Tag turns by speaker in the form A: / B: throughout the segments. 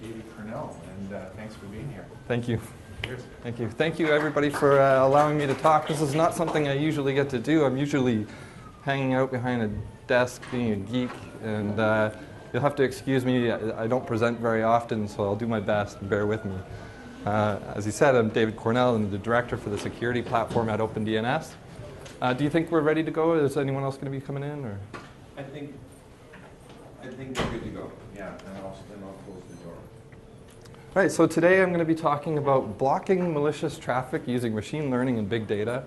A: David Cornell, and thanks for being here.
B: Thank you.
A: Cheers.
B: Thank you. Thank you, everybody, for allowing me to talk. This is not something I usually get to do. I'm usually hanging out behind a desk, being a geek, and you'll have to excuse me. I don't present very often, so I'll do my best. Bear with me. As you said, I'm David Cornell. I'm the director for the security platform at OpenDNS. Do you think we're ready to go? Is anyone else going to be coming in? Or?
A: I think we're good to go. Yeah, and I'll close the door.
B: All right, so today I'm going to be talking about blocking malicious traffic using machine learning and big data,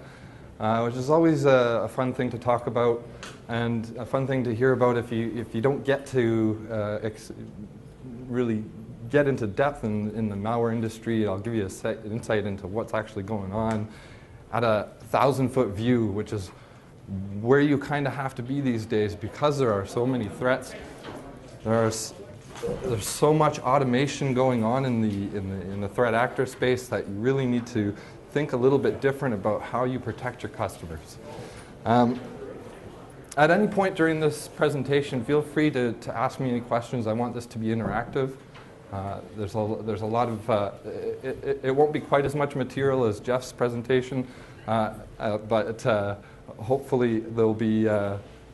B: which is always a fun thing to talk about and a fun thing to hear about if you don't get to really get into depth in the malware industry. I'll give you an insight into what's actually going on at a 1,000-foot view, which is where you kind of have to be these days because there are so many threats. There's so much automation going on in the threat actor space that you really need to think a little bit different about how you protect your customers. At any point during this presentation, feel free to ask me any questions. I want this to be interactive. There's a lot of, it won't be quite as much material as Jeff's presentation, but hopefully there'll be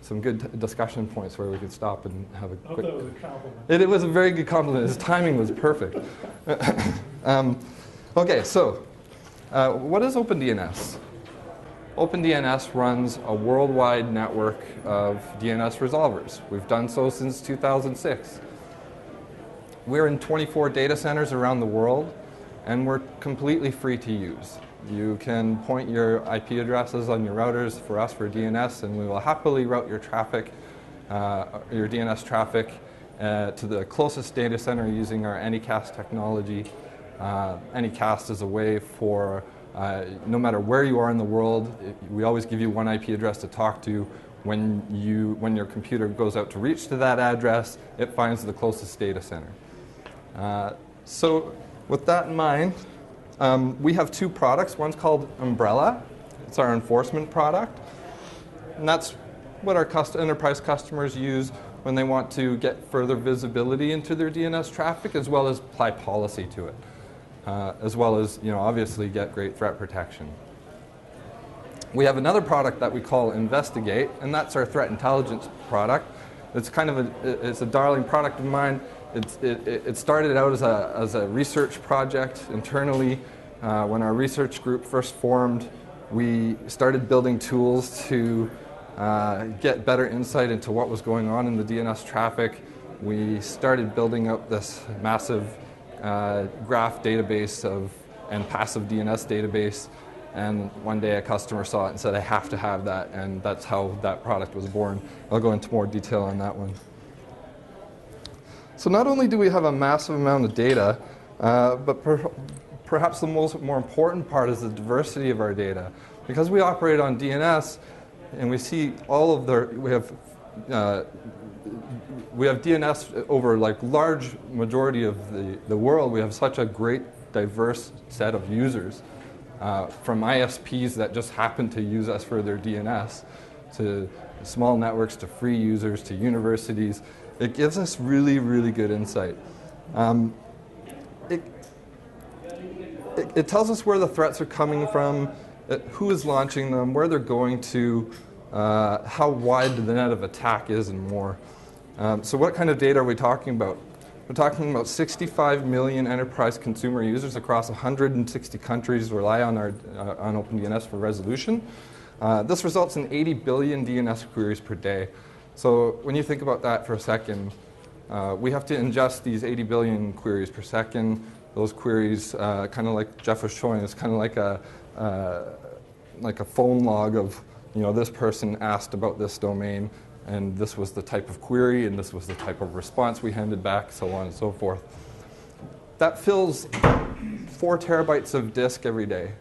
B: some good discussion points where we could stop and have a quick...
C: I thought it was a compliment.
B: It was a very good compliment. His timing was perfect. Okay, so what is OpenDNS? OpenDNS runs a worldwide network of DNS resolvers. We've done so since 2006. We're in 24 data centers around the world, and we're completely free to use. You can point your IP addresses on your routers for us for DNS, and we will happily route your traffic, your DNS traffic, to the closest data center using our Anycast technology. Anycast is a way for, no matter where you are in the world, we always give you one IP address to talk to. When your computer goes out to reach to that address, it finds the closest data center. So with that in mind, we have two products. One's called Umbrella. It's our enforcement product. And that's what our enterprise customers use when they want to get further visibility into their DNS traffic, as well as apply policy to it, as well as obviously get great threat protection. We have another product that we call Investigate, and that's our threat intelligence product. It's kind of it's a darling product of mine. It started out as a research project internally. When our research group first formed, we started building tools to get better insight into what was going on in the DNS traffic. We started building up this massive graph database and passive DNS database. And one day a customer saw it and said, I have to have that. And that's how that product was born. I'll go into more detail on that one. So not only do we have a massive amount of data, but perhaps the more important part is the diversity of our data. Because we operate on DNS, and we see all of we have DNS over like large majority of the world. We have such a great diverse set of users, from ISPs that just happen to use us for their DNS, to small networks, to free users, to universities. It gives us really, really good insight. It tells us where the threats are coming from, who is launching them, where they're going to, how wide the net of attack is, and more. So what kind of data are we talking about? We're talking about 65 million enterprise consumer users across 160 countries rely on OpenDNS for resolution. This results in 80 billion DNS queries per day. So when you think about that for a second, we have to ingest these 80 billion queries per second. Those queries, kind of like Jeff was showing, is kind of like a phone log of, this person asked about this domain, and this was the type of query, and this was the type of response we handed back, so on and so forth. That fills 4 terabytes of disk every day.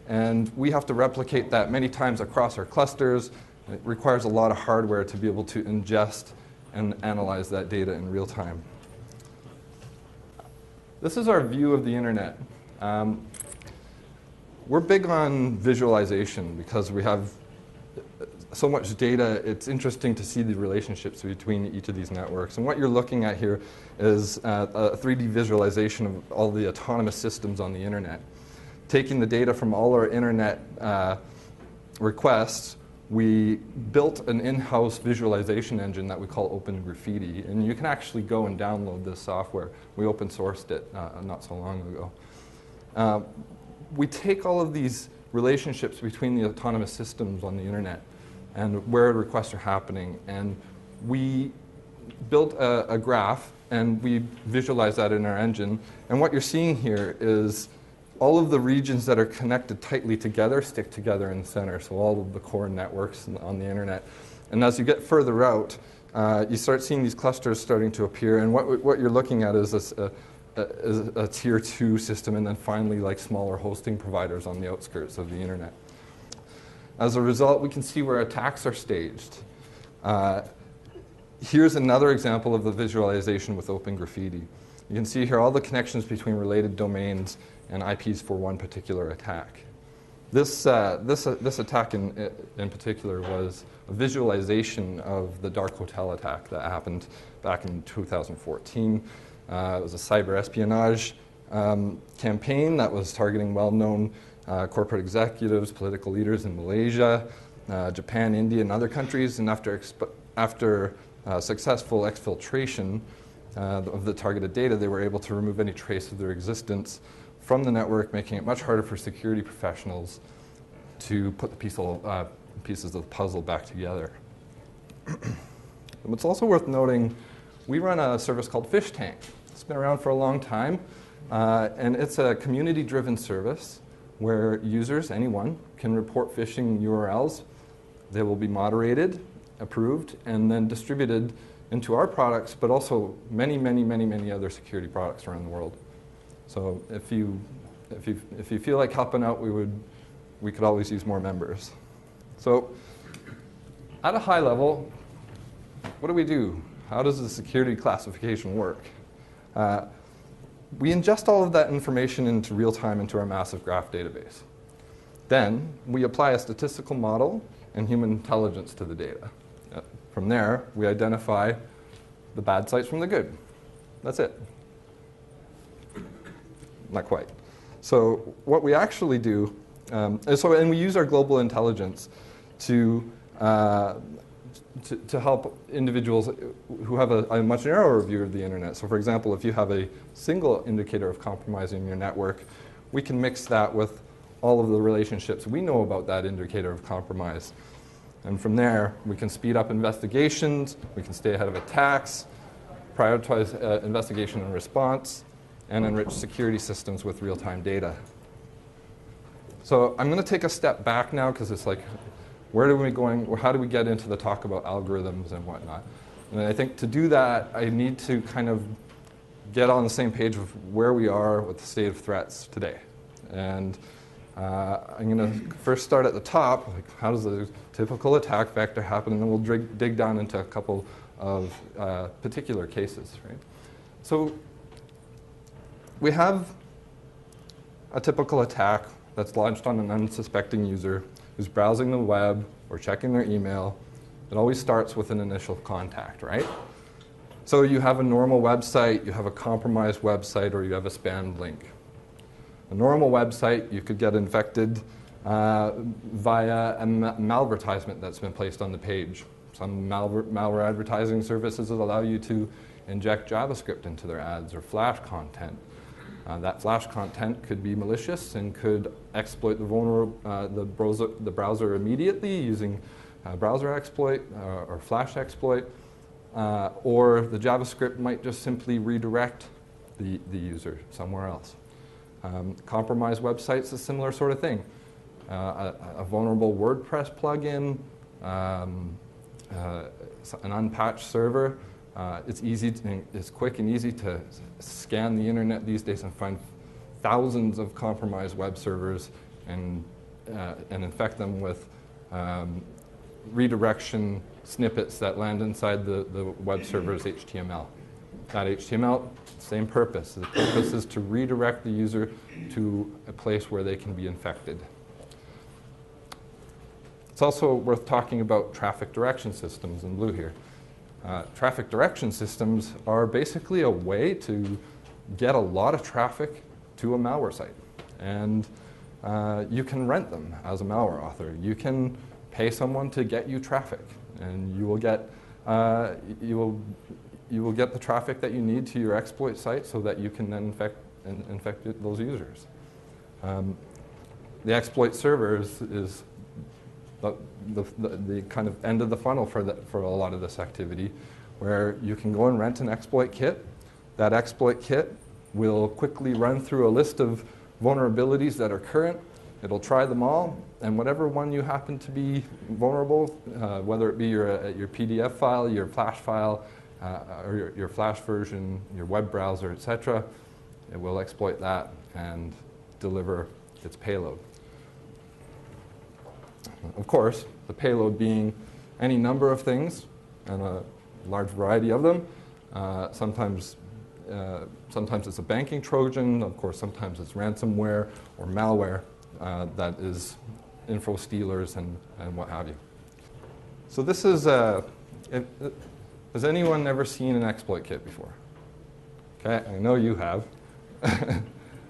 B: And we have to replicate that many times across our clusters. It requires a lot of hardware to be able to ingest and analyze that data in real time. This is our view of the internet. We're big on visualization because we have so much data, it's interesting to see the relationships between each of these networks. And what you're looking at here is a 3D visualization of all the autonomous systems on the internet. Taking the data from all our internet requests, we built an in-house visualization engine that we call Open Graffiti. And you can actually go and download this software. We open sourced it not so long ago. We take all of these relationships between the autonomous systems on the internet and where requests are happening. And we built a graph, and we visualize that in our engine. And what you're seeing here is all of the regions that are connected tightly together stick together in the center, so all of the core networks on the internet. And as you get further out, you start seeing these clusters starting to appear. And what you're looking at is a tier 2 system, and then finally like smaller hosting providers on the outskirts of the internet. As a result, we can see where attacks are staged. Here's another example of the visualization with Open Graffiti. You can see here all the connections between related domains and IPs for one particular attack. This attack in particular was a visualization of the dark hotel attack that happened back in 2014. It was a cyber espionage campaign that was targeting well-known corporate executives, political leaders in Malaysia, Japan, India, and other countries. And after successful exfiltration of the targeted data, they were able to remove any trace of their existence from the network, making it much harder for security professionals to put the pieces of the puzzle back together. What's also worth noting, we run a service called Fish Tank. It's been around for a long time, and it's a community-driven service where users, anyone, can report phishing URLs. They will be moderated, approved, and then distributed into our products, but also many, many, many, many other security products around the world. So if you feel like helping out, we could always use more members. So at a high level, what do we do? How does the security classification work? We ingest all of that information into real time into our massive graph database. Then we apply a statistical model and human intelligence to the data. From there, we identify the bad sites from the good. That's it. Not quite. So what we actually do, and we use our global intelligence to help individuals who have a much narrower view of the internet. So for example, if you have a single indicator of compromise in your network, we can mix that with all of the relationships we know about that indicator of compromise. And from there, we can speed up investigations, we can stay ahead of attacks, prioritize investigation and response, and enrich security systems with real-time data. So I'm going to take a step back now, because it's like, where are we going? How do we get into the talk about algorithms and whatnot? And I think to do that, I need to kind of get on the same page of where we are with the state of threats today. And I'm going to first start at the top, like how does a typical attack vector happen, and then we'll dig down into a couple of particular cases, right? So we have a typical attack that's launched on an unsuspecting user who's browsing the web or checking their email. It always starts with an initial contact, right? So you have a normal website, you have a compromised website, or you have a spammed link. A normal website, you could get infected via a malvertisement that's been placed on the page. Some malware advertising services allow you to inject JavaScript into their ads or Flash content. That Flash content could be malicious and could exploit the browser immediately using browser exploit or Flash exploit, or the JavaScript might just simply redirect the user somewhere else. Compromised websites, a similar sort of thing. A vulnerable WordPress plugin, an unpatched server. It's quick and easy to scan the internet these days and find thousands of compromised web servers and infect them with redirection snippets that land inside the web server's HTML. That HTML, same purpose. The purpose is to redirect the user to a place where they can be infected. It's also worth talking about traffic direction systems in blue here. Traffic direction systems are basically a way to get a lot of traffic to a malware site. And you can rent them as a malware author. You can pay someone to get you traffic, and you will get the traffic that you need to your exploit site so that you can then infect those users. The exploit server is the kind of end of the funnel for a lot of this activity, where you can go and rent an exploit kit. That exploit kit will quickly run through a list of vulnerabilities that are current. It'll try them all, and whatever one you happen to be vulnerable, whether it be your PDF file, your Flash file, or your Flash version, your web browser, etc., it will exploit that and deliver its payload. Of course, the payload being any number of things, and a large variety of them. Sometimes it's a banking Trojan. Of course, sometimes it's ransomware or malware that is info stealers and what have you. So this is, has anyone ever seen an exploit kit before? Okay, I know you have.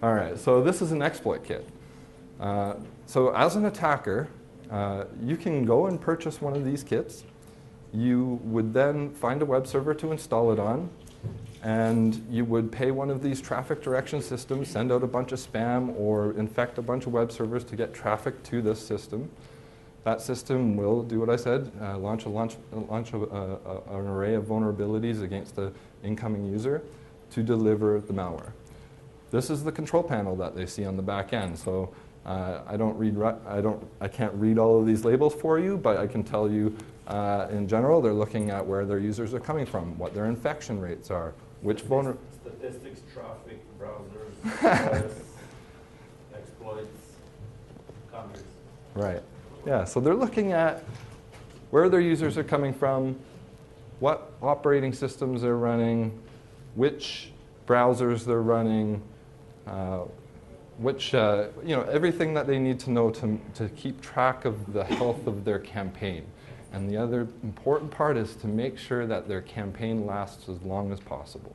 B: All right, so this is an exploit kit. So as an attacker, you can go and purchase one of these kits. You would then find a web server to install it on, and you would pay one of these traffic direction systems, send out a bunch of spam, or infect a bunch of web servers to get traffic to this system. That system will do what I said, launch an array of vulnerabilities against the incoming user to deliver the malware. This is the control panel that they see on the back end. So I can't read all of these labels for you, but I can tell you in general, they're looking at where their users are coming from, what their infection rates are, which
C: statistics, traffic, browsers, exploits, countries.
B: Right. Yeah, so they're looking at where their users are coming from, what operating systems they're running, which browsers they're running, everything that they need to know to keep track of the health of their campaign. And the other important part is to make sure that their campaign lasts as long as possible.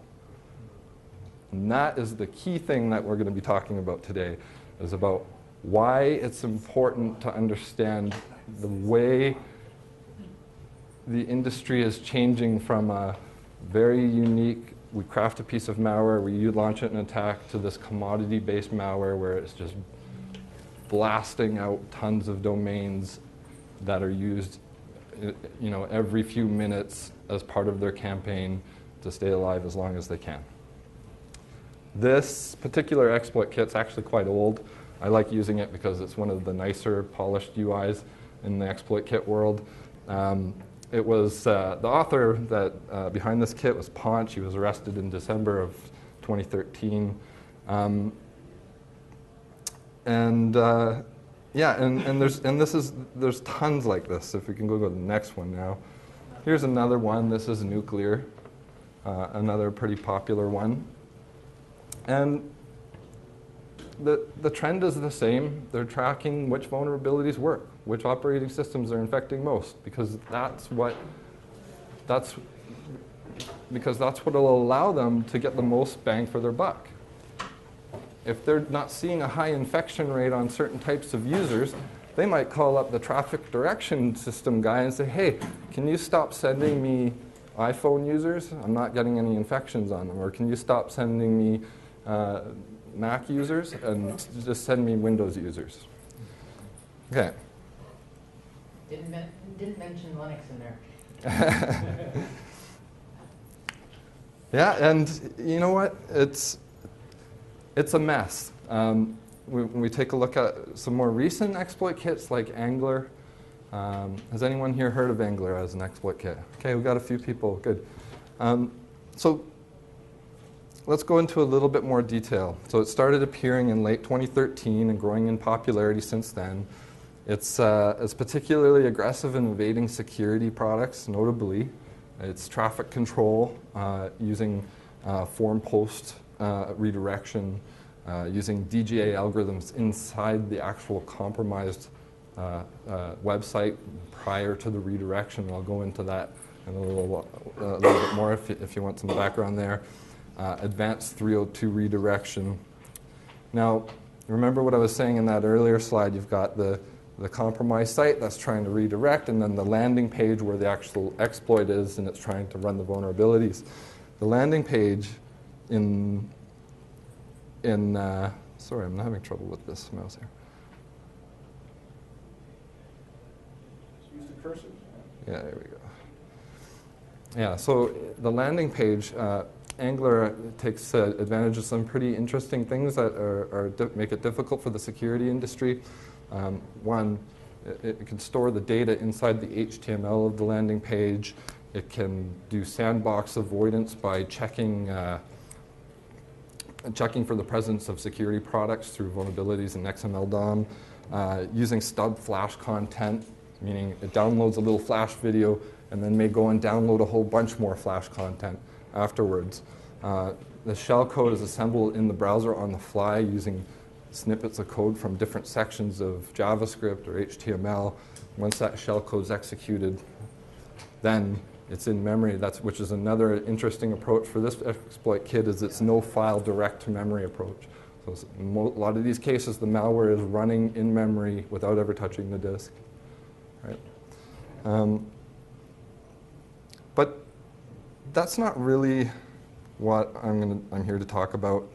B: And that is the key thing that we're going to be talking about today, is about why it's important to understand the way the industry is changing from a very unique, we craft a piece of malware, we launch it in an attack, to this commodity-based malware where it's just blasting out tons of domains that are used every few minutes as part of their campaign to stay alive as long as they can. This particular exploit kit's actually quite old. I like using it because it's one of the nicer, polished UIs in the exploit kit world. It was the author that behind this kit was Ponch. He was arrested in December of 2013. There's tons like this. If we can go to the next one now. Here's another one. This is nuclear, another pretty popular one. And the trend is the same. They're tracking which vulnerabilities work, which operating systems are infecting most, because that's what will allow them to get the most bang for their buck. If they're not seeing a high infection rate on certain types of users, they might call up the traffic direction system guy and say, hey, can you stop sending me iPhone users? I'm not getting any infections on them. Or can you stop sending me Mac users and just send me Windows users? Okay.
D: Didn't mention Linux in there.
B: Yeah, and you know what? It's a mess. When we take a look at some more recent exploit kits like Angler, has anyone here heard of Angler as an exploit kit? Okay, we've got a few people. Good. So let's go into a little bit more detail. So it started appearing in late 2013 and growing in popularity since then. It's particularly aggressive in evading security products, notably. It's traffic control using form post redirection, using DGA algorithms inside the actual compromised website prior to the redirection. I'll go into that in a little bit more if you want some background there. Advanced 302 redirection. Now, remember what I was saying in that earlier slide. You've got the compromised site that's trying to redirect, and then the landing page where the actual exploit is, and it's trying to run the vulnerabilities. The landing page sorry, I'm having trouble with this mouse here.
A: Use the cursor.
B: Yeah, there we go. Yeah, so the landing page, Angler takes advantage of some pretty interesting things that make it difficult for the security industry. One, it can store the data inside the HTML of the landing page. It can do sandbox avoidance by checking for the presence of security products through vulnerabilities in XML DOM, using stub flash content, meaning it downloads a little flash video and then may go and download a whole bunch more flash content afterwards. The shell code is assembled in the browser on the fly using snippets of code from different sections of JavaScript or HTML. Once that shell code is executed, then it's in memory, which is another interesting approach for this exploit kit, is it's no file direct to memory approach. So in a lot of these cases, the malware is running in memory without ever touching the disk. Right? But that's not really what I'm here to talk about.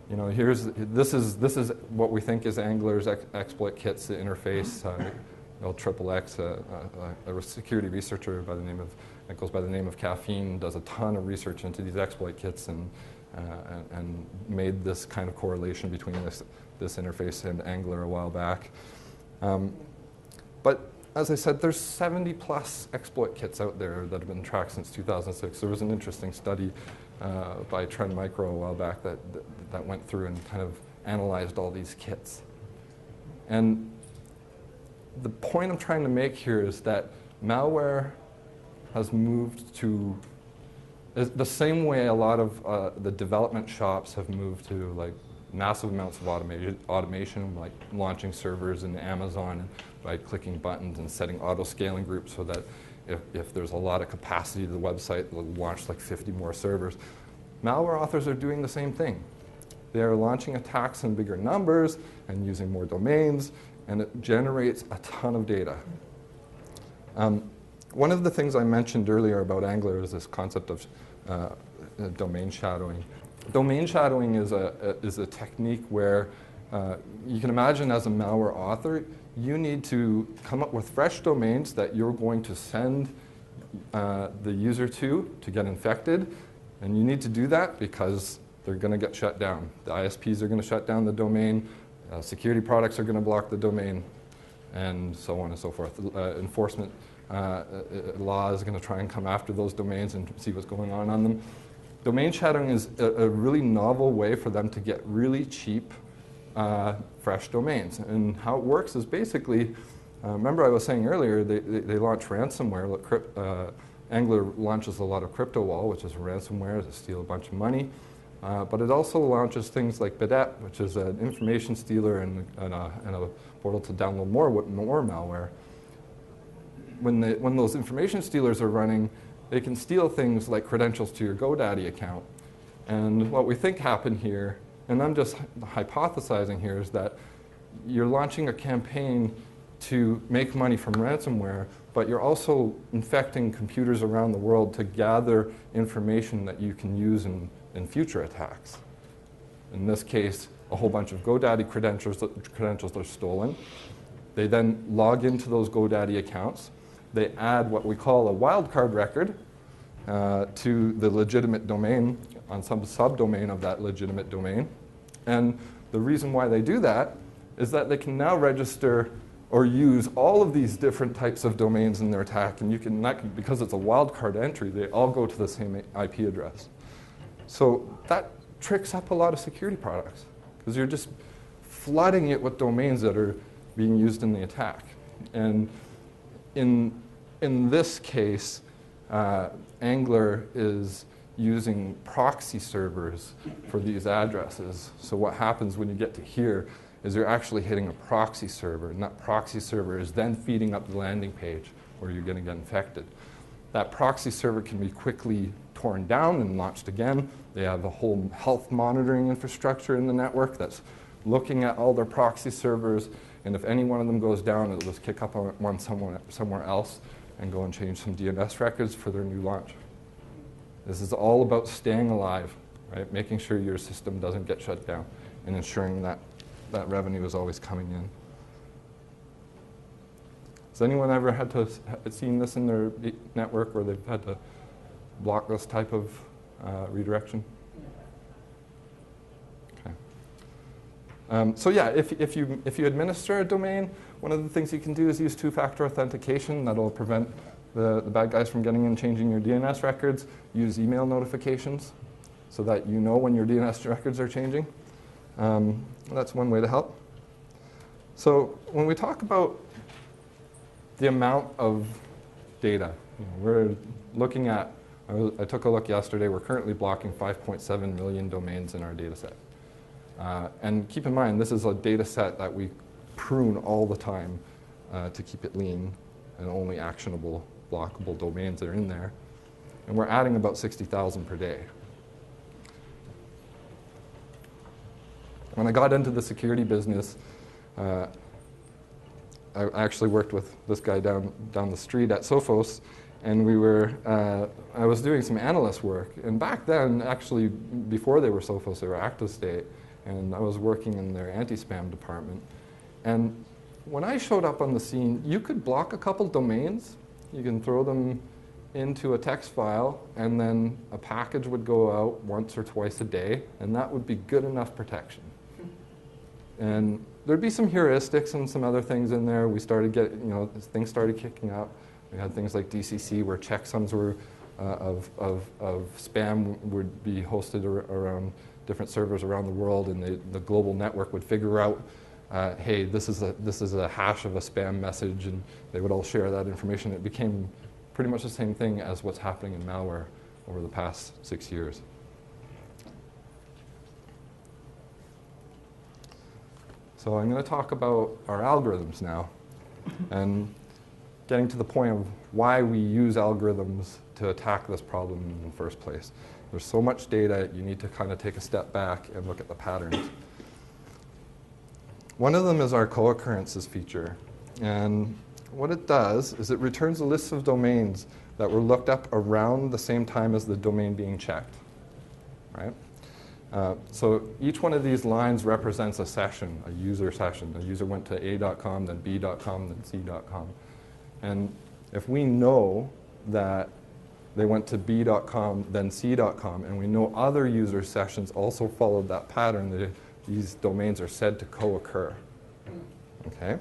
B: This is what we think is Angler's exploit kit's interface. XXX, a security researcher that goes by the name of Caffeine, does a ton of research into these exploit kits and made this kind of correlation between this interface and Angler a while back. But as I said, there's 70 plus exploit kits out there that have been tracked since 2006. There was an interesting study by Trend Micro a while back that went through and kind of analyzed all these kits. And the point I'm trying to make here is that malware has moved to the same way a lot of the development shops have moved to like massive amounts of automation, like launching servers in Amazon by clicking buttons and setting auto-scaling groups so that if there's a lot of capacity to the website, they'll launch like 50 more servers. Malware authors are doing the same thing. They are launching attacks in bigger numbers and using more domains, and it generates a ton of data. One of the things I mentioned earlier about Angler is this concept of domain shadowing. Domain shadowing is a technique where you can imagine as a malware author, you need to come up with fresh domains that you're going to send the user to get infected. And you need to do that because they're going to get shut down. The ISPs are going to shut down the domain. Security products are going to block the domain, and so on and so forth. Enforcement law is going to try and come after those domains and see what's going on them. Domain shadowing is a really novel way for them to get really cheap, fresh domains. And how it works is basically, remember I was saying earlier, they launch ransomware. Angler launches a lot of CryptoWall, which is ransomware to steal a bunch of money. But it also launches things like Bidet, which is an information stealer and a portal to download more malware. When those information stealers are running, they can steal things like credentials to your GoDaddy account. And what we think happened here, and I'm just hypothesizing here, is that you're launching a campaign to make money from ransomware, but you're also infecting computers around the world to gather information that you can use in future attacks. In this case, a whole bunch of GoDaddy credentials are stolen. They then log into those GoDaddy accounts. They add what we call a wildcard record to the legitimate domain on some subdomain of that legitimate domain. And the reason why they do that is that they can now register or use all of these different types of domains in their attack. And you can, because it's a wildcard entry, they all go to the same IP address. So that tricks up a lot of security products because you're just flooding it with domains that are being used in the attack. And in this case, Angler is using proxy servers for these addresses. So what happens when you get to here is you're actually hitting a proxy server, and that proxy server is then feeding up the landing page where you're going to get infected. That proxy server can be quickly torn down and launched again. They have a whole health monitoring infrastructure in the network that's looking at all their proxy servers, and if any one of them goes down, it'll just kick up on one somewhere else and go and change some DNS records for their new launch. This is all about staying alive, right? Making sure your system doesn't get shut down and ensuring that that revenue is always coming in. Has anyone ever had to seen this in their network where they've had to block this type of redirection? Okay. So yeah, if you administer a domain, one of the things you can do is use two-factor authentication. That'll prevent the bad guys from getting in and changing your DNS records. Use email notifications so that you know when your DNS records are changing. That's one way to help. So when we talk about the amount of data, we're looking at, I took a look yesterday, we're currently blocking 5.7 million domains in our data set. And keep in mind, this is a data set that we prune all the time to keep it lean and only actionable, blockable domains that are in there. And we're adding about 60,000 per day. When I got into the security business, I actually worked with this guy down the street at Sophos, and I was doing some analyst work. And back then, actually, before they were Sophos, they were ActiveState, and I was working in their anti-spam department. And when I showed up on the scene, you could block a couple domains. You can throw them into a text file, and then a package would go out once or twice a day, and that would be good enough protection. And there'd be some heuristics and some other things in there. We started getting, things started kicking up. We had things like DCC where checksums were of spam would be hosted around different servers around the world, and the global network would figure out, hey, this is a hash of a spam message, and they would all share that information. It became pretty much the same thing as what's happening in malware over the past 6 years. So I'm going to talk about our algorithms now, and getting to the point of why we use algorithms to attack this problem in the first place. There's so much data, you need to kind of take a step back and look at the patterns. One of them is our Cooccurrences feature. And what it does is it returns a list of domains that were looked up around the same time as the domain being checked, right? So each one of these lines represents a session, a user session. A user went to A.com, then B.com, then C.com. And if we know that they went to B.com, then C.com, and we know other user sessions also followed that pattern, these domains are said to co-occur. Okay?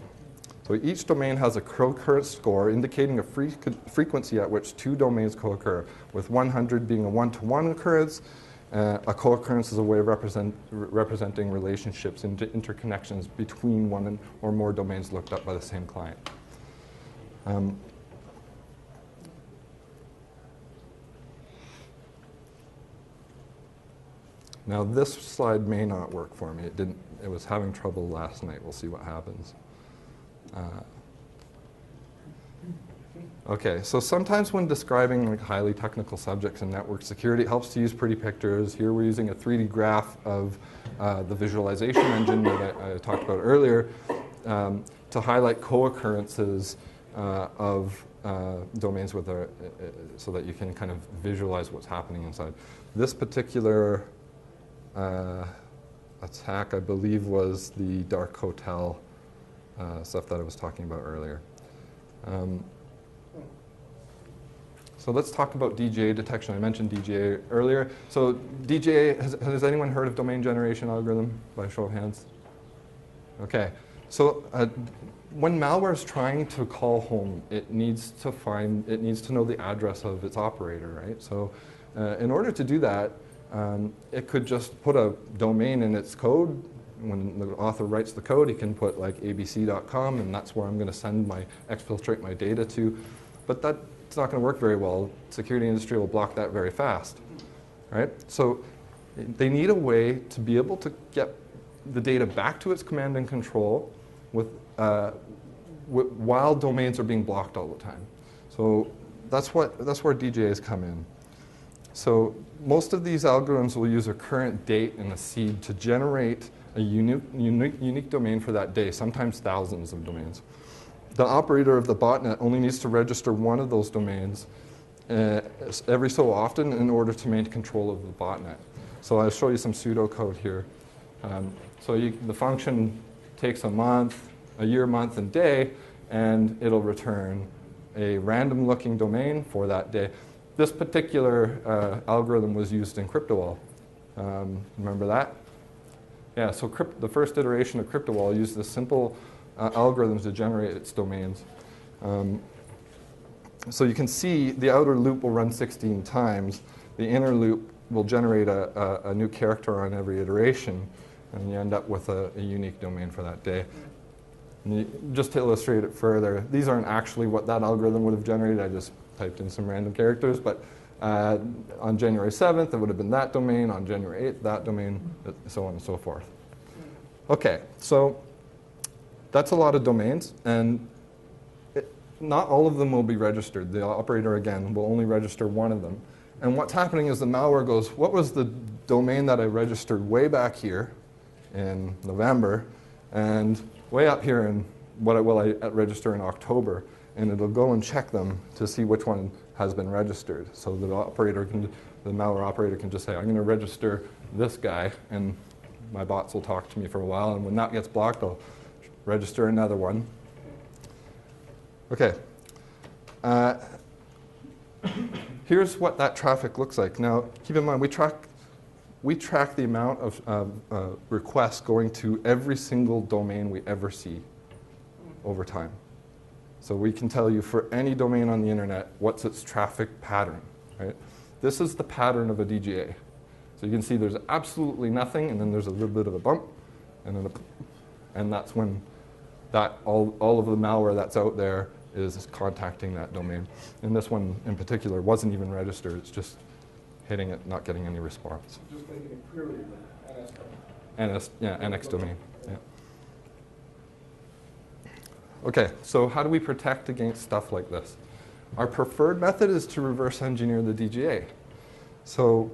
B: So each domain has a co-occurrence score indicating a frequency at which two domains co-occur, with 100 being a one-to-one occurrence. A co-occurrence is a way of representing relationships and interconnections between one or more domains looked up by the same client. Now this slide may not work for me. It was having trouble last night. We'll see what happens. Okay, so sometimes when describing like highly technical subjects in network security, it helps to use pretty pictures. Here we're using a 3D graph of the visualization engine that I talked about earlier to highlight co-occurrences of domains with so that you can kind of visualize what's happening inside. This particular attack, I believe, was the dark hotel stuff that I was talking about earlier. So let's talk about DGA detection. I mentioned DGA earlier. So DGA, has anyone heard of domain generation algorithm by show of hands? Okay. So when malware is trying to call home, it needs to know the address of its operator, right? So in order to do that, it could just put a domain in its code. When the author writes the code, he can put like abc.com, and that's where I'm going to exfiltrate my data to. But it's not going to work very well. Security industry will block that very fast, right? So they need a way to be able to get the data back to its command and control while domains are being blocked all the time. So that's where DJs come in. So most of these algorithms will use a current date and a seed to generate a unique domain for that day, sometimes thousands of domains. The operator of the botnet only needs to register one of those domains every so often in order to maintain control of the botnet. So I'll show you some pseudocode here. The function takes a month, a year, month, and day, and it'll return a random looking domain for that day. This particular algorithm was used in CryptoWall. Remember that? Yeah, so the first iteration of CryptoWall used this simple algorithm to generate its domains. So you can see the outer loop will run 16 times. The inner loop will generate a new character on every iteration, and you end up with a unique domain for that day. Just to illustrate it further, these aren't actually what that algorithm would have generated. I just typed in some random characters, but on January 7th, it would have been that domain. On January 8th, that domain, so on and so forth. Okay, so that's a lot of domains, and not all of them will be registered. The operator, again, will only register one of them. And what's happening is the malware goes, what was the domain that I registered way back here in November, and way up here in what will I register in October? And it'll go and check them to see which one has been registered. So the malware operator can just say, I'm going to register this guy, and my bots will talk to me for a while, and when that gets blocked, I'll register another one. Okay. Here's what that traffic looks like. Now, keep in mind, we track the amount of requests going to every single domain we ever see over time. So we can tell you for any domain on the internet, what's its traffic pattern, right? This is the pattern of a DGA. So you can see there's absolutely nothing, and then there's a little bit of a bump, and that's when all of the malware that's out there is contacting that domain. And this one in particular wasn't even registered. It's just hitting it, not getting any response.
E: Just making it clearly the NS domain.
B: NX domain. Yeah. Okay, so how do we protect against stuff like this? Our preferred method is to reverse engineer the DGA. So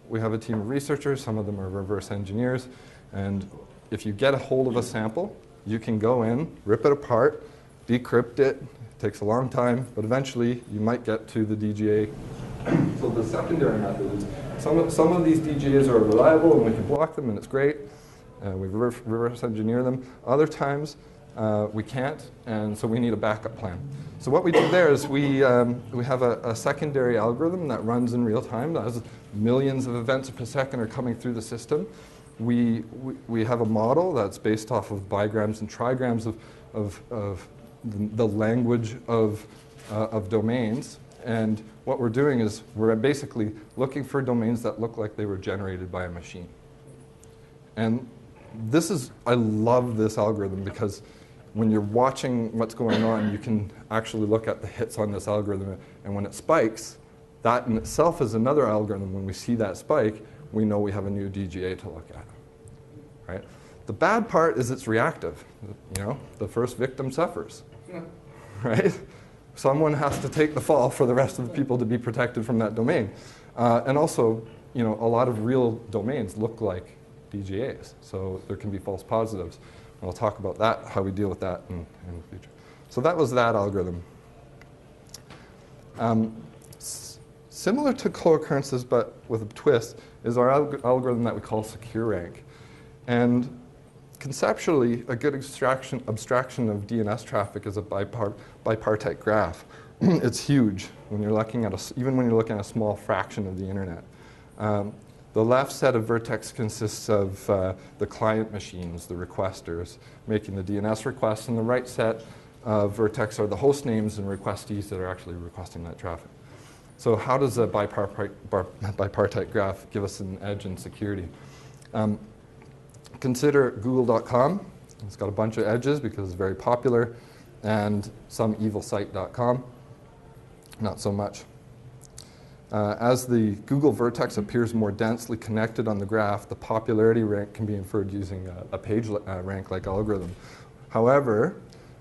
B: we have a team of researchers, some of them are reverse engineers, and if you get a hold of a sample, you can go in, rip it apart, decrypt it. It takes a long time, but eventually you might get to the DGA. So the secondary method is some of these DGAs are reliable and we can block them and it's great. We reverse engineer them. Other times we can't, and so we need a backup plan. So what we do there is we have a secondary algorithm that runs in real time. That has millions of events per second are coming through the system. We have a model that's based off of bigrams and trigrams of the language of domains. And what we're doing is we're basically looking for domains that look like they were generated by a machine. And I love this algorithm because when you're watching what's going on, you can actually look at the hits on this algorithm. And when it spikes, that in itself is another algorithm. When we see that spike, we know we have a new DGA to look at. Right? The bad part is it's reactive. The first victim suffers. Right? Someone has to take the fall for the rest of the people to be protected from that domain. And also, a lot of real domains look like DGAs, so there can be false positives. And I'll talk about that, how we deal with that in the future. So that was that algorithm. Similar to Cooccurrences, but with a twist, is our algorithm that we call secure rank. And conceptually, a good abstraction of DNS traffic is a bipartite graph. It's huge when you're looking at even when you're looking at a small fraction of the internet. The left set of vertex consists of the client machines, the requesters, making the DNS requests, and the right set of vertex are the host names and requestees that are actually requesting that traffic. So how does a bipartite graph give us an edge in security? Consider google.com. It's got a bunch of edges because it's very popular, and some evil site.com, not so much. As the Google vertex appears more densely connected on the graph, the popularity rank can be inferred using a page rank-like algorithm. However,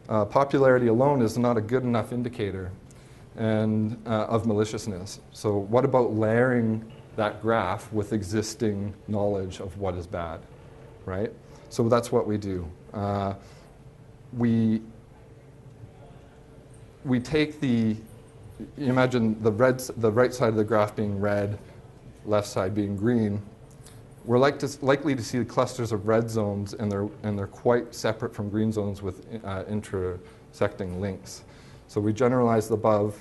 B: popularity alone is not a good enough indicator of maliciousness. So what about layering that graph with existing knowledge of what is bad, right? So that's what we do. We take you imagine the right side of the graph being red, left side being green. We're likely to see the clusters of red zones, and they're quite separate from green zones with intersecting links. So we generalize the above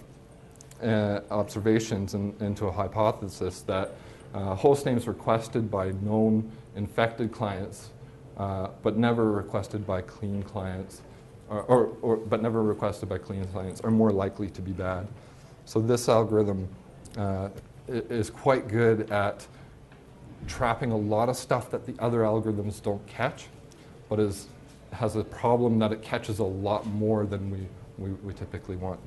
B: observations into a hypothesis that host names requested by known infected clients, but never requested by clean clients, but never requested by clean clients, are more likely to be bad. So this algorithm is quite good at trapping a lot of stuff that the other algorithms don't catch, but has a problem that it catches a lot more than we typically want.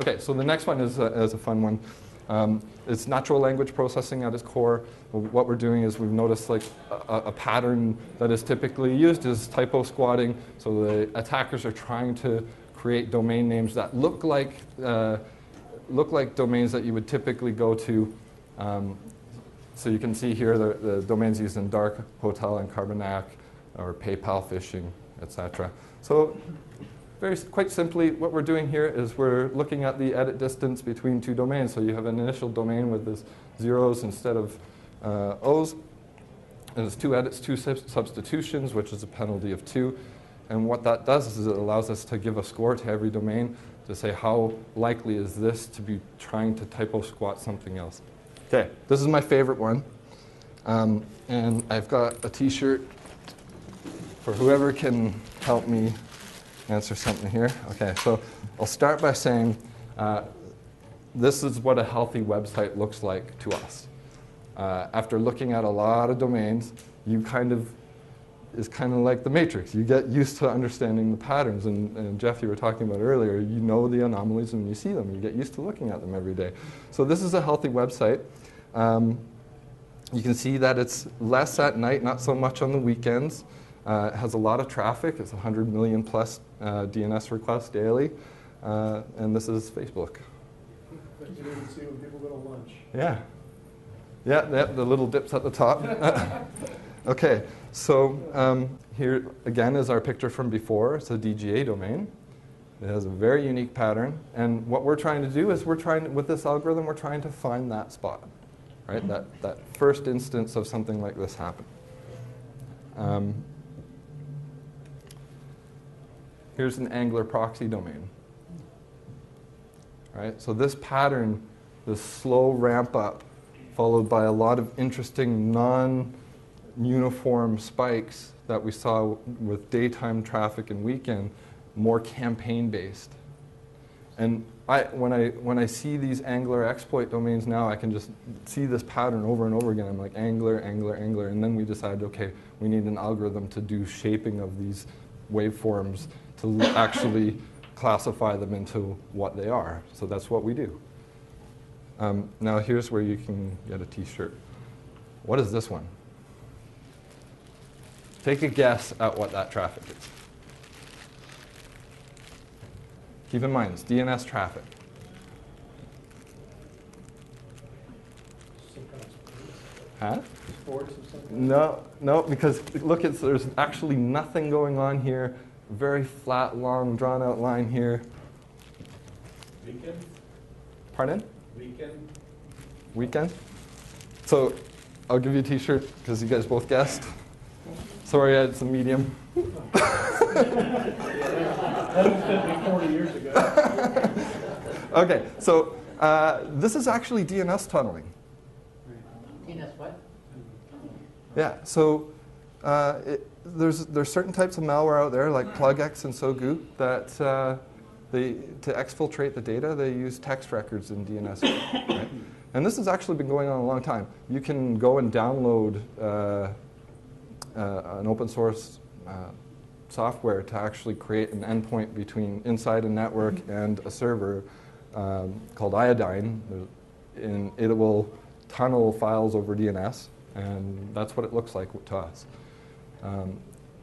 B: Okay, so the next one is a fun one. It's natural language processing at its core. What we're doing is we've noticed like a pattern that is typically used is typo squatting. So the attackers are trying to create domain names that look like domains that you would typically go to. So you can see here the domains used in dark hotel and Carbonac, or PayPal phishing, etc. So quite simply, what we're doing here is we're looking at the edit distance between two domains. So you have an initial domain with this zeros instead of O's. And it's 2 edits, 2 substitutions, which is a penalty of 2. And what that does is it allows us to give a score to every domain to say how likely is this to be trying to typo squat something else. Okay, this is my favorite one. And I've got a t-shirt for whoever can help me answer something here. Okay, so I'll start by saying this is what a healthy website looks like to us. After looking at a lot of domains, it's kind of like the matrix. You get used to understanding the patterns. And Jeff, you were talking about earlier, you know the anomalies when you see them. You get used to looking at them every day. So this is a healthy website. You can see that it's less at night, not so much on the weekends. It has a lot of traffic. It's 100 million plus DNS requests daily. And this is Facebook.
E: But you can see when people go to lunch.
B: Yeah. Yeah, the little dips at the top. Okay, so here again is our picture from before. It's a DGA domain. It has a very unique pattern. And what we're trying to do is with this algorithm, we're trying to find that spot, right? That first instance of something like this happen. Here's an Angler proxy domain. Right? So this pattern, this slow ramp up, followed by a lot of interesting non-uniform spikes that we saw with daytime traffic and weekend, more campaign-based. And when I see these Angler exploit domains now, I can just see this pattern over and over again. I'm like, Angler, Angler, Angler. And then we decided, okay, we need an algorithm to do shaping of these waveforms to actually classify them into what they are. So that's what we do. Now here's where you can get a t-shirt. What is this one? Take a guess at what that traffic is. Keep in mind, it's DNS traffic.
E: Some kind of sports.
B: Huh?
E: Sports or something?
B: No, because look, there's actually nothing going on here. Very flat, long, drawn-out line here.
C: Weekend?
B: Pardon?
C: Weekend?
B: Weekend? So I'll give you a t-shirt because you guys both guessed. Sorry, it's a medium.
E: That was 40 years ago.
B: Okay, so this is actually DNS tunneling.
D: DNS what?
B: Yeah, so there's certain types of malware out there like PlugX and SoGoo that to exfiltrate the data, they use text records in DNS. Right? And this has actually been going on a long time. You can go and download an open source software to actually create an endpoint between inside a network and a server called Iodine, and it will tunnel files over DNS, and that's what it looks like to us.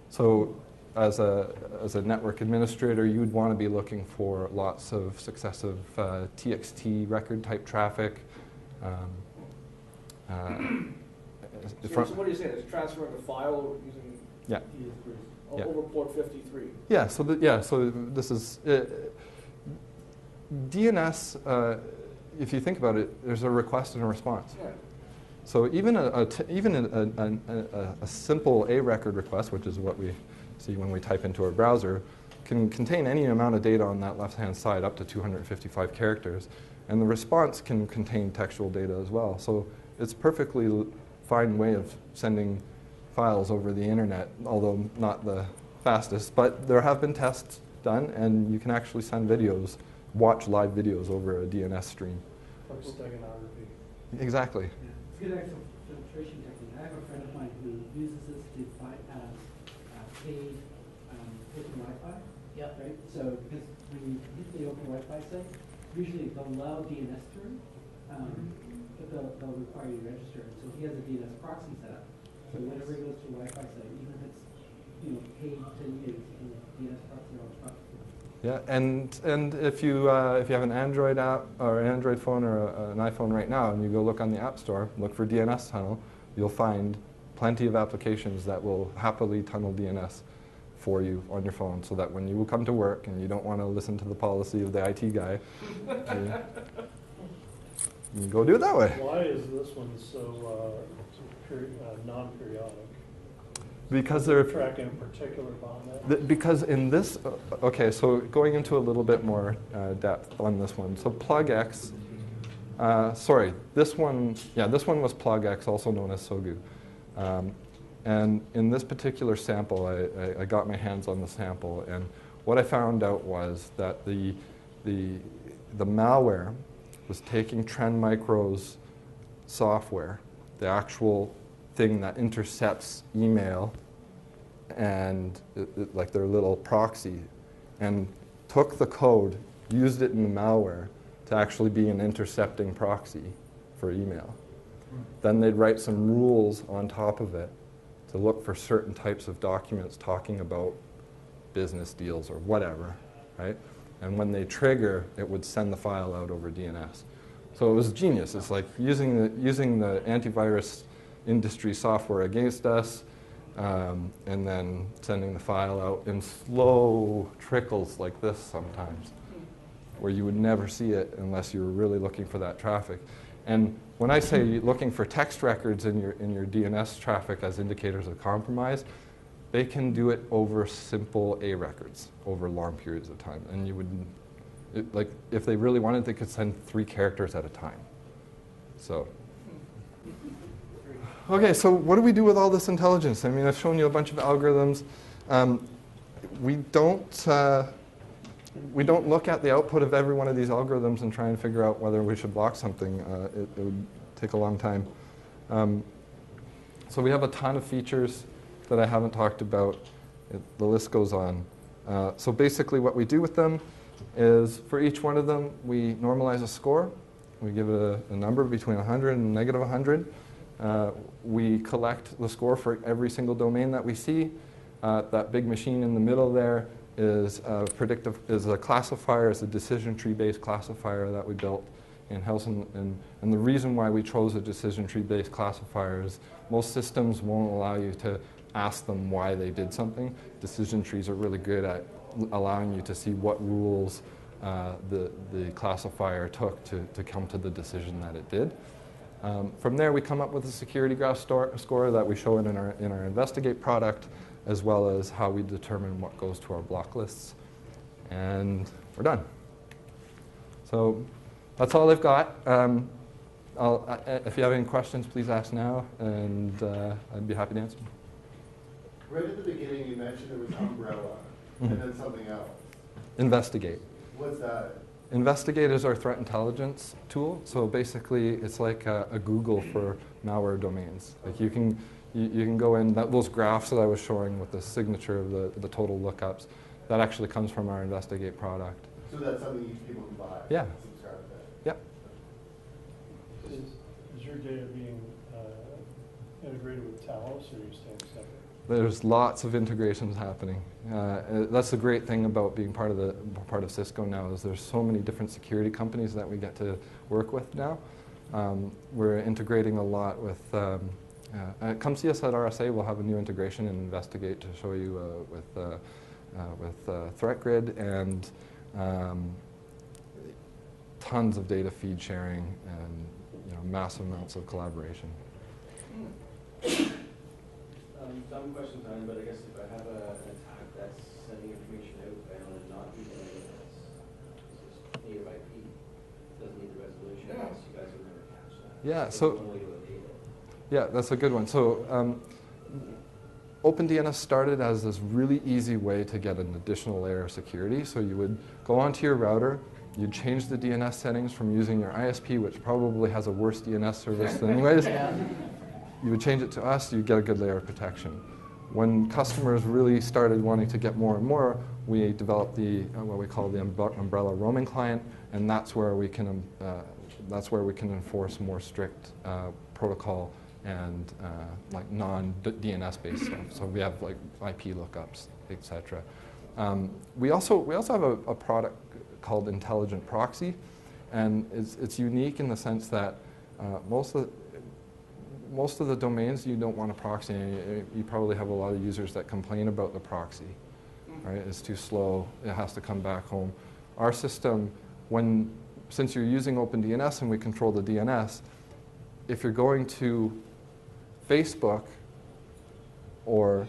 B: So as a network administrator, you'd want to be looking for lots of successive TXT record type traffic.
E: So what are you saying? It's transferring a file using
B: Yeah. Yeah.
E: over port 53.
B: Yeah. So this is DNS. If you think about it, there's a request and a response.
E: Yeah.
B: So even a simple A record request, which is what we see when we type into our browser, can contain any amount of data on that left-hand side, up to 255 characters. And the response can contain textual data as well. So it's a perfectly fine way of sending files over the internet, although not the fastest. But there have been tests done, and you can actually send videos, watch live videos over a DNS stream.
E: Like steganography.
B: Exactly.
F: Yeah. It's a good actual filtration technique. I have a friend of mine who uses this to bypass paid open Wi-Fi.
D: Yep.
F: Right? So because when you hit the open Wi-Fi site, usually they'll allow DNS through, but they'll require you to register. So he has a DNS proxy set up. So whenever he goes to a Wi-Fi site, even if it's paid to use, he can DNS proxy all the proxy.
B: Yeah, and if you have an Android app or an Android phone or an iPhone right now, and you go look on the App Store, look for DNS tunnel, you'll find plenty of applications that will happily tunnel DNS for you on your phone, so that when you come to work and you don't want to listen to the policy of the IT guy, you go do it that way.
G: Why is this one so non-periodic?
B: Because they're
G: tracking a particular botnet.
B: Because in this, okay, so going into a little bit more depth on this one. So plugx, sorry, this one was plugx, also known as SOGU. And in this particular sample, I got my hands on the sample, and what I found out was that the malware was taking Trend Micro's software, the actual thing that intercepts email and like their little proxy, and took the code, used it in the malware to actually be an intercepting proxy for email. Then they'd write some rules on top of it to look for certain types of documents talking about business deals or whatever, right? And when they trigger, it would send the file out over DNS. So it was genius. It's like using the antivirus industry software against us, and then sending the file out in slow trickles like this sometimes, where you would never see it unless you were really looking for that traffic. And when I say looking for text records in your DNS traffic as indicators of compromise, they can do it over simple A records over long periods of time. And you would, like, if they really wanted, they could send 3 characters at a time. So. Okay, so what do we do with all this intelligence? I mean, I've shown you a bunch of algorithms. We don't look at the output of every one of these algorithms and try and figure out whether we should block something. It would take a long time. So we have a ton of features that I haven't talked about. The list goes on. So basically what we do with them is for each one of them, we normalize a score. We give it a number between 100 and negative 100. We collect the score for every single domain that we see. That big machine in the middle there is a classifier, is a decision tree-based classifier that we built in-house. And the reason why we chose a decision tree-based classifier is most systems won't allow you to ask them why they did something. Decision trees are really good at allowing you to see what rules the classifier took to come to the decision that it did. From there, we come up with a security graph score that we show in our Investigate product, as well as how we determine what goes to our block lists. And we're done. So that's all I've got. If you have any questions, please ask now, and I'd be happy to answer them.
H: Right at the beginning, you mentioned there was Umbrella, and then something else.
B: Investigate.
H: What's that?
B: Investigate is our threat intelligence tool. So basically, it's like a Google for malware domains. Like you can go in, those graphs that I was showing with the signature of the total lookups, that actually comes from our Investigate product.
H: So that's something people can buy?
B: Yeah.
H: Subscribe
G: your data being integrated with Talos, or are you staying separate?
B: There's lots of integrations happening. That's the great thing about being part of Cisco now, is there's so many different security companies that we get to work with now. We're integrating a lot with, come see us at RSA, we'll have a new integration and Investigate to show you with ThreatGrid, and tons of data feed sharing and massive amounts of collaboration.
E: Dumb question time, but I guess if I have an attack that's sending information outbound and not using ANS, it's just native IP, doesn't need the resolution, else you guys will never catch that.
B: Yeah,
E: It's
B: so
E: one way to the data.
B: yeah, that's a good one. So OpenDNS started as this really easy way to get an additional layer of security. So you would go onto your router, you'd change the DNS settings from using your ISP, which probably has a worse DNS service than anyways. You would change it to us, you'd get a good layer of protection. When customers really started wanting to get more and more, we developed the what we call the umbrella roaming client, and that's where we can enforce more strict protocol and like non-DNS based stuff. So we have like IP lookups, etc. We also have a product called Intelligent Proxy, and it's unique in the sense that most of the domains you don't want a proxy. You probably have a lot of users that complain about the proxy. Right? It's too slow. It has to come back home. Our system, since you're using OpenDNS and we control the DNS, if you're going to Facebook or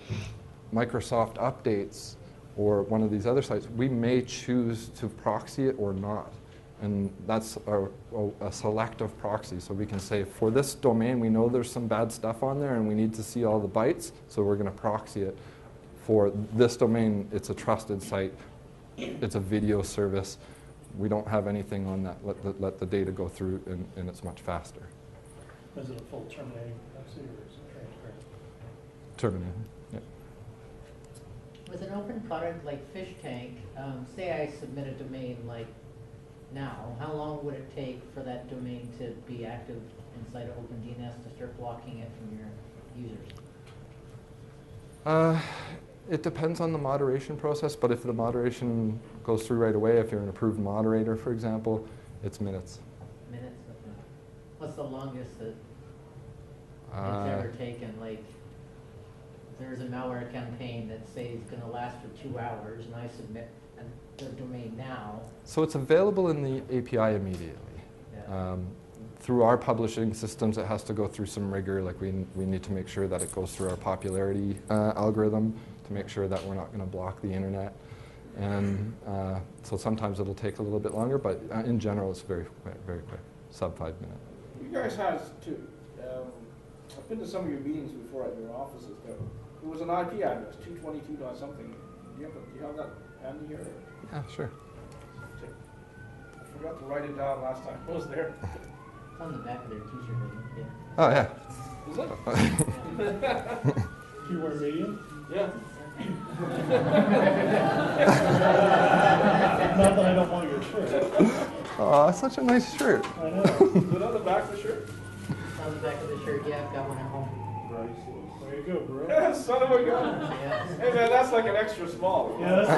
B: Microsoft Updates or one of these other sites, we may choose to proxy it or not. And that's a selective proxy. So we can say, for this domain, we know there's some bad stuff on there and we need to see all the bytes, so we're going to proxy it. For this domain, it's a trusted site. It's a video service. We don't have anything on that. Let the data go through, and it's much faster.
G: Is it a full terminating proxy, or is it transparent?
B: Terminating, yeah.
D: With an open product like Fish Tank, say I submit a domain like now, how long would it take for that domain to be active inside of OpenDNS to start blocking it from your users?
B: It depends on the moderation process, but if the moderation goes through right away, if you're an approved moderator, for example, it's minutes.
D: Minutes? Okay. What's the longest that it's ever taken? Like, there's a malware campaign that says it's going to last for 2 hours, and I submit the domain now.
B: So it's available in the API immediately.
D: Yeah.
B: Through our publishing systems, it has to go through some rigor. Like we need to make sure that it goes through our popularity algorithm to make sure that we're not going to block the internet. And so sometimes it'll take a little bit longer, but in general, it's very quick, sub 5 minutes.
C: You guys have too. I've been to some of your meetings before at your offices. There was an IP address, 222 dot something. Do you have that handy here?
B: Yeah, sure.
C: I forgot to write it down last time I was there.
D: It's on the back of their t-shirt, isn't it? Yeah.
B: Oh, yeah.
C: Is it?
G: Do you wear medium?
C: Yeah.
G: Not that I don't want your shirt.
B: Oh, that's such a nice shirt.
G: I know.
C: Is it on the back of the shirt?
D: It's on the back of the shirt. Yeah, I've got one at home.
G: There you go, bro.
C: Yeah, son of a gun.
D: Yeah.
C: Hey man, that's like an extra small.
G: Yeah, that's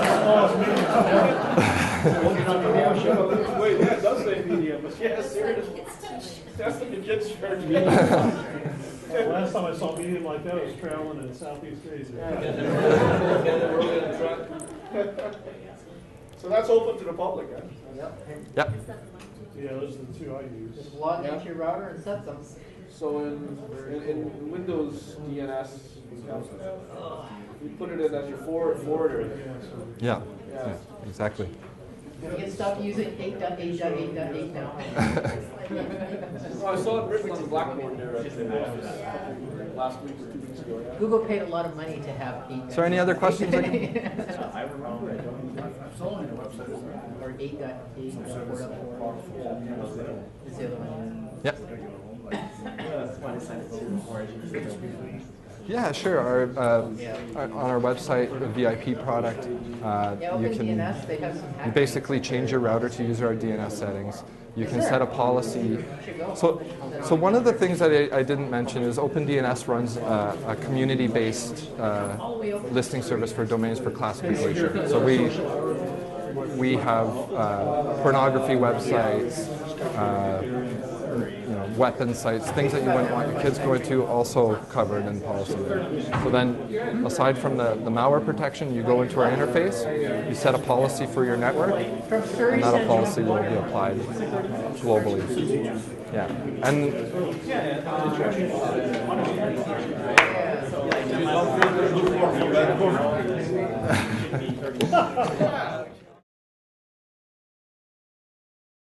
G: the smallest medium.
C: Wait, that does say medium, but yeah, seriously. That's like a kid's shirt.
G: Last time I saw medium like that, I was traveling in Southeast Asia.
C: So that's open to the public, huh?
B: Yep.
G: Yeah, those are the two I use.
D: Just log into your router and set them.
C: So in Windows DNS, you put it in as your forwarder.
B: Yeah, exactly.
D: You can stop using 8.8.8.8 now.
C: Oh, I saw it written on the blackboard there last week or 2 weeks ago. Yeah.
D: Google paid a lot of money to have 8.
B: So any other questions?
D: Or 8.8.4.4. Is the other one.
B: Yep. Yeah, sure. On our website, the VIP product,
D: Yeah,
B: you can
D: OpenDNS, they have some
B: you
D: hacking.
B: basically change your router to use our DNS settings. You can set a policy. So one of the things that I didn't mention is OpenDNS runs a community-based listing service for domains for classification. So we have pornography websites, weapon sites, things that you wouldn't want your kids going to, also covered in policy there. So then, aside from the malware protection, you go into our interface, you set a policy for your network, and that policy will be applied globally. Yeah, and